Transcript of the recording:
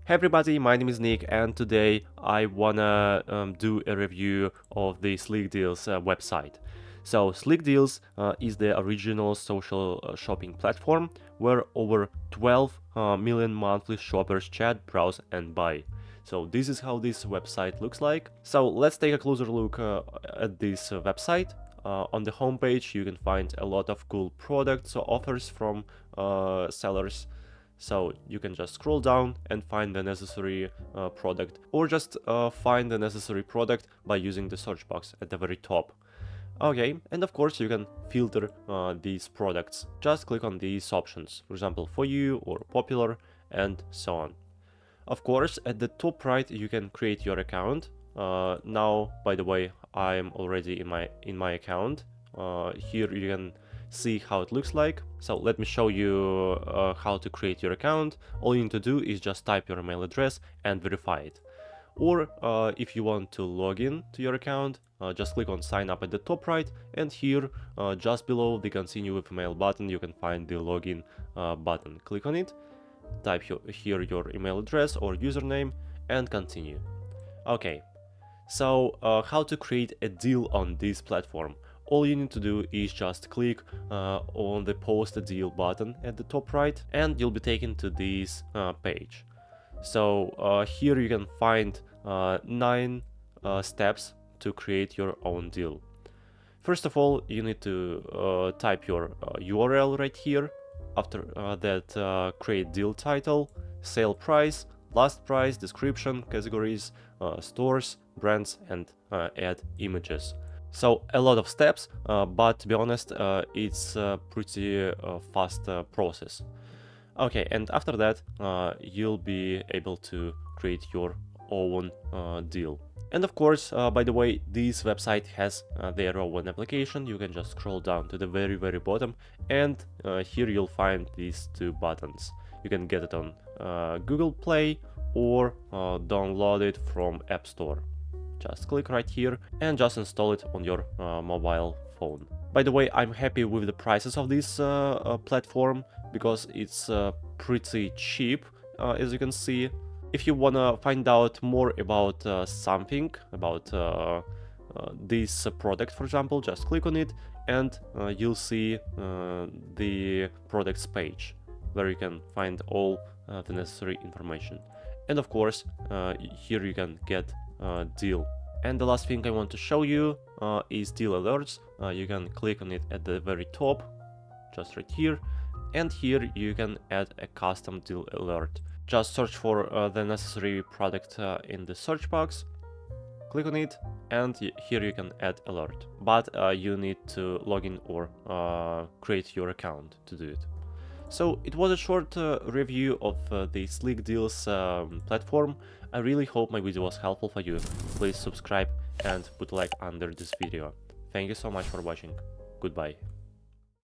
Hey everybody, my name is Nick and today I wanna do a review of the Slickdeals website. So Slickdeals is the original social shopping platform where over 12 million monthly shoppers chat, browse and buy. So this is how this website looks like. So let's take a closer look at this website. On the homepage you can find a lot of cool products or offers from sellers. So you can just scroll down and find the necessary product, or just find the necessary product by using the search box at the very top. Okay, and of course you can filter these products. Just click on these options, for example, for you or popular and so on. Of course, at the top right you can create your account. Now, by the way, I'm already in my account. Here you can see how it looks like. So let me show you how to create your account. All you need to do is just type your email address and verify it. Or if you want to log in to your account, just click on sign up at the top right, and here just below the continue with email button you can find the login button. Click on it, type here your email address or username and continue. Okay, so how to create a deal on this platform? All you need to do is just click on the post a deal button at the top right and you'll be taken to this page. So here you can find 9 steps to create your own deal. First of all, you need to type your URL right here. After that, create deal title, sale price, last price, description, categories, stores, brands, and add images. So a lot of steps, but to be honest, it's a pretty fast process. Okay, and after that, you'll be able to create your own deal. And of course, by the way, this website has their own application. You can just scroll down to the very bottom, and here you'll find these 2 buttons. You can get it on Google Play or download it from App Store. Just click right here and just install it on your mobile phone. By the way, I'm happy with the prices of this platform because it's pretty cheap, as you can see. If you wanna find out more about something, about this product, for example, just click on it and you'll see the products page where you can find all the necessary information. And of course, here you can get deal. And the last thing I want to show you is deal alerts. You can click on it at the very top, just right here, and here you can add a custom deal alert. Just search for the necessary product in the search box, click on it, and here you can add alert. But you need to log in or create your account to do it. So it was a short review of the Slickdeals platform. I really hope my video was helpful for you. Please subscribe and put a like under this video. Thank you so much for watching. Goodbye.